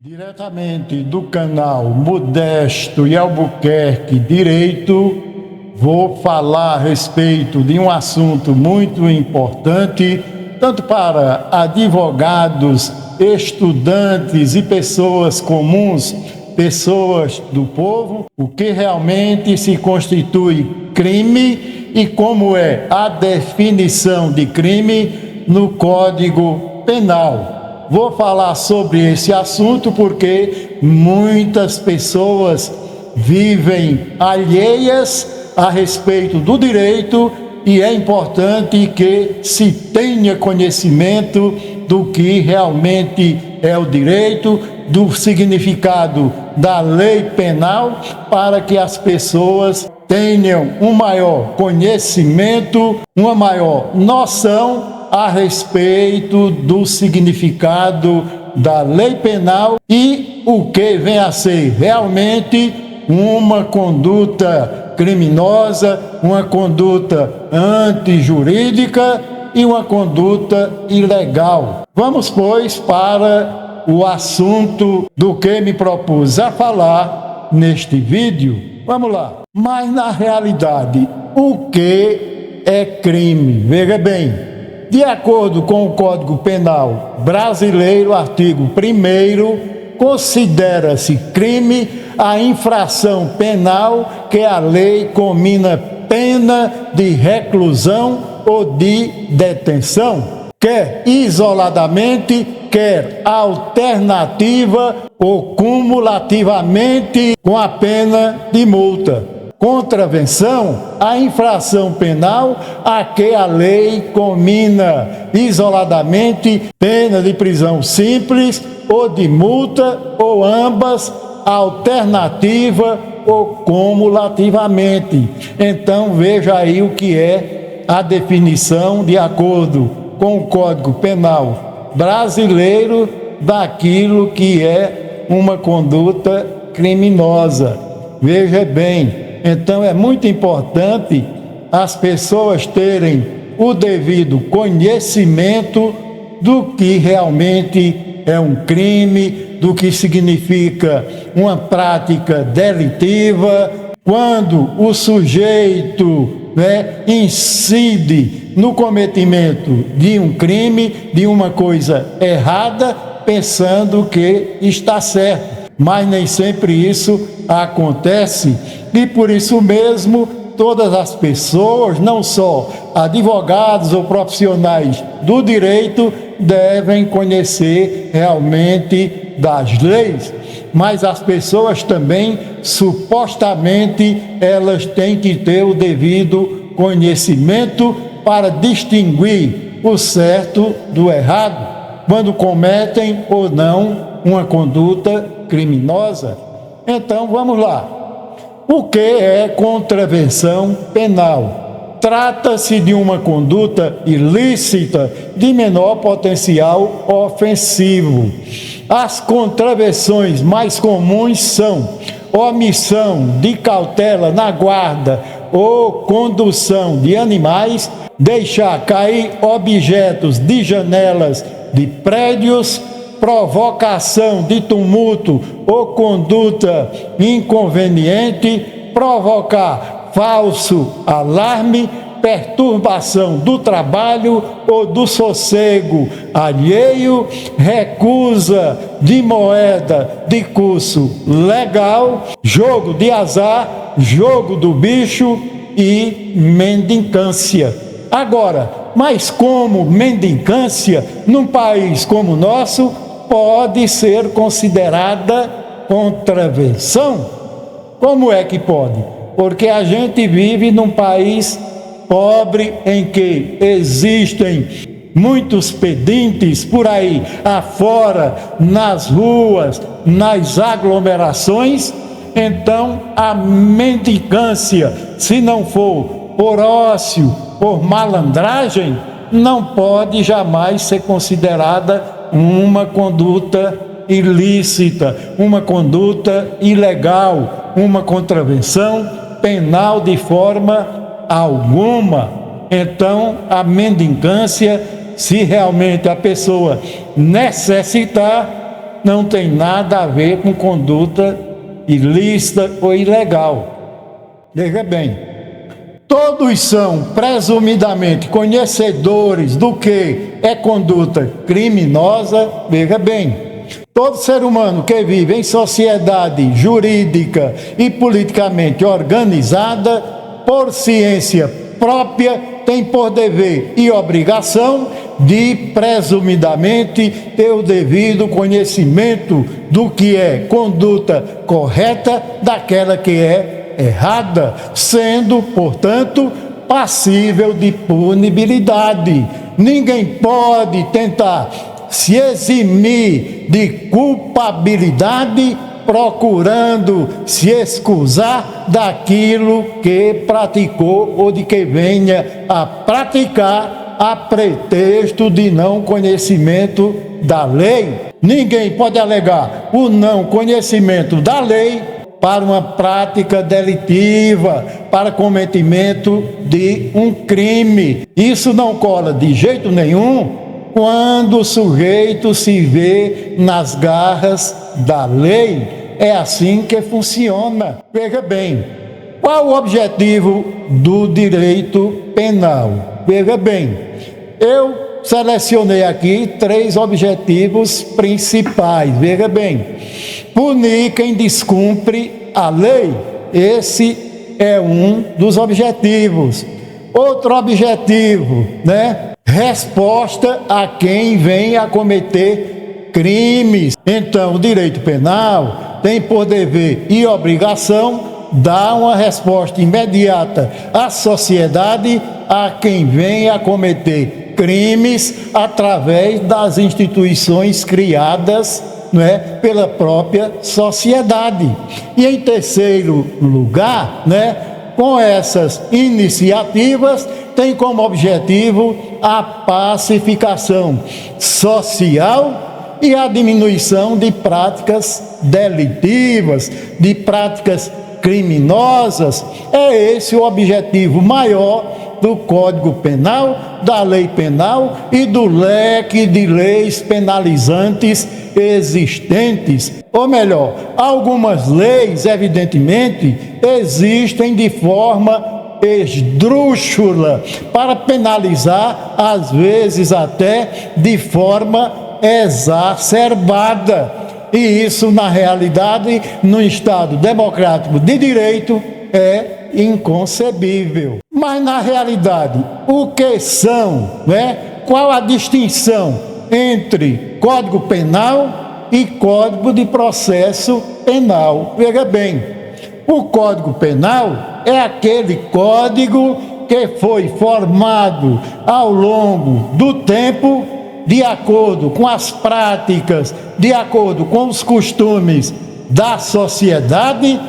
Diretamente do canal Modesto e Albuquerque Direito, vou falar a respeito de um assunto muito importante, tanto para advogados, estudantes e pessoas comuns, pessoas do povo, o que realmente se constitui crime e como é a definição de crime no Código Penal. Vou falar sobre esse assunto porque muitas pessoas vivem alheias a respeito do direito e é importante que se tenha conhecimento do que realmente é o direito, do significado da lei penal, para que as pessoas tenham um maior conhecimento, uma maior noção a respeito do significado da lei penal e o que vem a ser realmente uma conduta criminosa, uma conduta antijurídica e uma conduta ilegal. Vamos, pois, para o assunto do que me propus a falar neste vídeo. Vamos lá. Mas, na realidade, o que é crime? Veja bem. De acordo com o Código Penal brasileiro, artigo 1º, considera-se crime a infração penal que a lei comina pena de reclusão ou de detenção, quer isoladamente, quer alternativa ou cumulativamente com a pena de multa. Contravenção, a infração penal a que a lei comina isoladamente pena de prisão simples ou de multa, ou ambas, alternativa ou cumulativamente. Então veja aí o que é a definição, de acordo com o Código Penal brasileiro, daquilo que é uma conduta criminosa. Veja bem. Então é muito importante as pessoas terem o devido conhecimento do que realmente é um crime, do que significa uma prática delitiva, quando o sujeito incide no cometimento de um crime, de uma coisa errada, pensando que está certo. Mas nem sempre isso acontece e por isso mesmo todas as pessoas, não só advogados ou profissionais do direito, devem conhecer realmente das leis, mas as pessoas também, supostamente, elas têm que ter o devido conhecimento para distinguir o certo do errado, quando cometem ou não uma conduta criminosa. Então vamos lá. O que é contravenção penal? Trata-se de uma conduta ilícita de menor potencial ofensivo. As contravenções mais comuns são omissão de cautela na guarda ou condução de animais, deixar cair objetos de janelas de prédios, provocação de tumulto ou conduta inconveniente, provocar falso alarme, perturbação do trabalho ou do sossego alheio, recusa de moeda de curso legal, jogo de azar, jogo do bicho e mendicância. Agora, mas como mendicância, num país como o nosso, pode ser considerada contravenção? Como é que pode? Porque a gente vive num país pobre em que existem muitos pedintes por aí afora, nas ruas, nas aglomerações. Então a mendicância, se não for por ócio, por malandragem, não pode jamais ser considerada uma conduta ilícita, uma conduta ilegal, uma contravenção penal de forma alguma. Então, a mendicância, se realmente a pessoa necessitar, não tem nada a ver com conduta ilícita ou ilegal. Veja bem, todos são presumidamente conhecedores do que é conduta criminosa. Veja bem, todo ser humano que vive em sociedade jurídica e politicamente organizada, por ciência própria, tem por dever e obrigação de presumidamente ter o devido conhecimento do que é conduta correta daquela que é errada, sendo, portanto, passível de punibilidade. Ninguém pode tentar se eximir de culpabilidade procurando se excusar daquilo que praticou ou de que venha a praticar a pretexto de não conhecimento da lei. Ninguém pode alegar o não conhecimento da lei para uma prática delitiva, para cometimento de um crime. Isso não cola de jeito nenhum quando o sujeito se vê nas garras da lei. É assim que funciona. Veja bem, qual o objetivo do direito penal? Veja bem, eu selecionei aqui 3 objetivos principais. Veja bem, punir quem descumpre a lei. Esse é um dos objetivos. Outro objetivo, resposta a quem vem a cometer crimes. Então, o direito penal tem por dever e obrigação dar uma resposta imediata à sociedade, a quem vem a cometer crimes através das instituições criadas pela própria sociedade. E em terceiro lugar, com essas iniciativas, tem como objetivo a pacificação social e a diminuição de práticas delitivas, de práticas criminosas. É esse o objetivo maior do Código Penal, da lei penal e do leque de leis penalizantes existentes. Ou melhor, algumas leis, evidentemente, existem de forma esdrúxula para penalizar, às vezes até de forma exacerbada. E isso, na realidade, no Estado democrático de direito, é inconcebível. Mas, na realidade, o que são, qual a distinção entre Código Penal e Código de Processo Penal? Veja bem, o Código Penal é aquele código que foi formado ao longo do tempo, de acordo com as práticas, de acordo com os costumes da sociedade,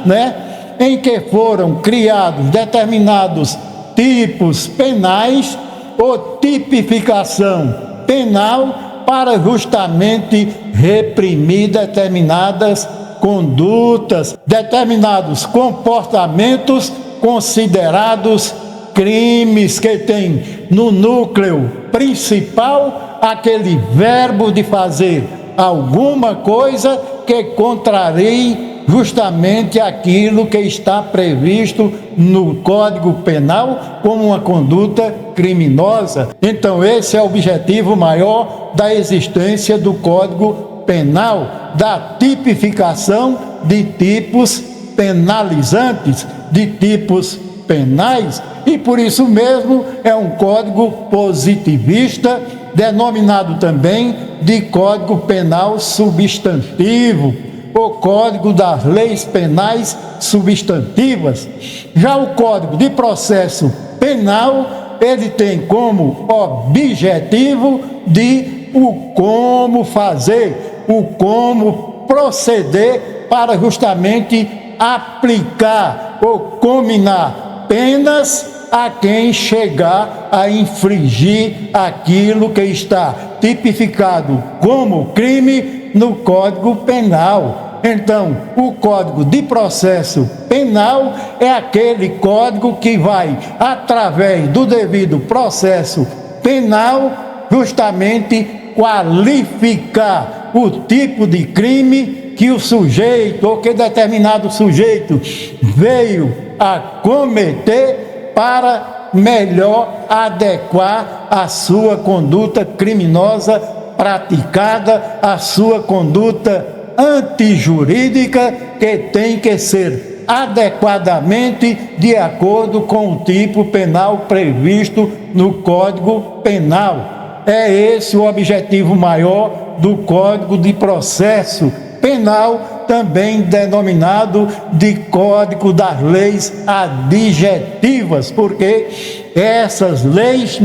em que foram criados determinados tipos penais ou tipificação penal para justamente reprimir determinadas condutas, determinados comportamentos considerados crimes, que tem no núcleo principal aquele verbo de fazer alguma coisa que contrarie justamente aquilo que está previsto no Código Penal como uma conduta criminosa. Então, esse é o objetivo maior da existência do Código Penal, da tipificação de tipos penalizantes, de tipos penais, e por isso mesmo é um código positivista, denominado também de Código Penal Substantivo, o Código das Leis Penais Substantivas. Já o Código de Processo Penal, ele tem como objetivo de o como fazer, o como proceder para justamente aplicar ou comminar penas a quem chegar a infringir aquilo que está tipificado como crime no Código Penal. Então, o Código de Processo Penal é aquele código que vai, através do devido processo penal, justamente qualificar o tipo de crime que o sujeito ou que determinado sujeito veio a cometer para melhor adequar a sua conduta criminosa praticada, a sua conduta antijurídica, que tem que ser adequadamente de acordo com o tipo penal previsto no Código Penal. É esse o objetivo maior do Código de Processo Penal, também denominado de Código das Leis Adjetivas, porque essas leis,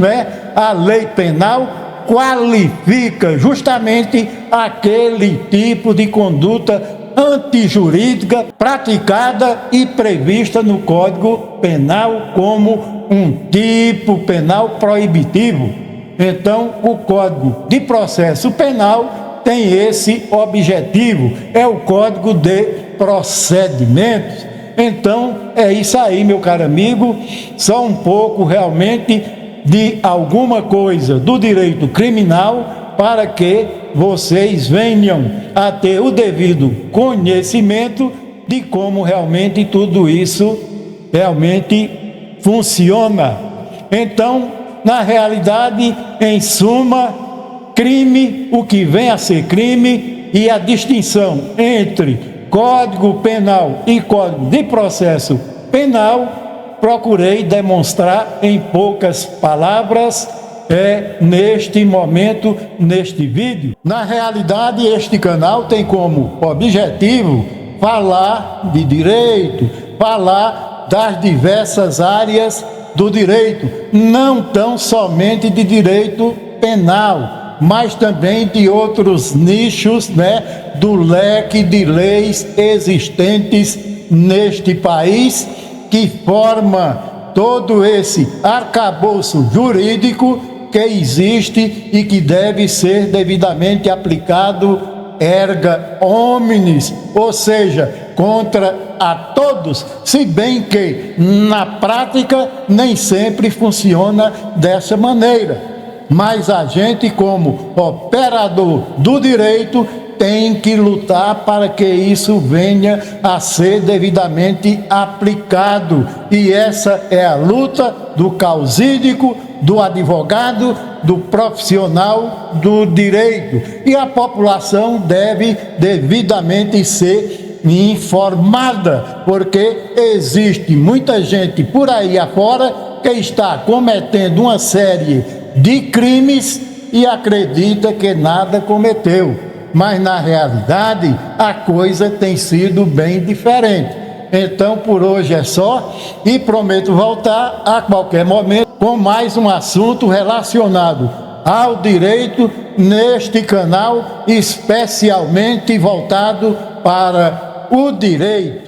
a lei penal qualifica justamente aquele tipo de conduta antijurídica praticada e prevista no Código Penal como um tipo penal proibitivo. Então, o Código de Processo Penal tem esse objetivo, é o Código de Procedimentos. Então, é isso aí, meu caro amigo, só um pouco realmente de alguma coisa do direito criminal para que vocês venham a ter o devido conhecimento de como realmente tudo isso realmente funciona. Então, na realidade, em suma, crime, o que vem a ser crime e a distinção entre Código Penal e Código de Processo Penal, procurei demonstrar em poucas palavras neste momento, neste vídeo. Na realidade, este canal tem como objetivo falar de direito, falar das diversas áreas do direito, não tão somente de direito penal, mas também de outros nichos, do leque de leis existentes neste país, que forma todo esse arcabouço jurídico que existe e que deve ser devidamente aplicado erga omnes, ou seja, contra a todos, se bem que na prática nem sempre funciona dessa maneira. Mas a gente, como operador do direito, tem que lutar para que isso venha a ser devidamente aplicado. E essa é a luta do causídico, do advogado, do profissional do direito. E a população deve devidamente ser informada, porque existe muita gente por aí afora que está cometendo uma série de crimes e acredita que nada cometeu. Mas na realidade a coisa tem sido bem diferente. Então por hoje é só e prometo voltar a qualquer momento com mais um assunto relacionado ao direito neste canal, especialmente voltado para o direito.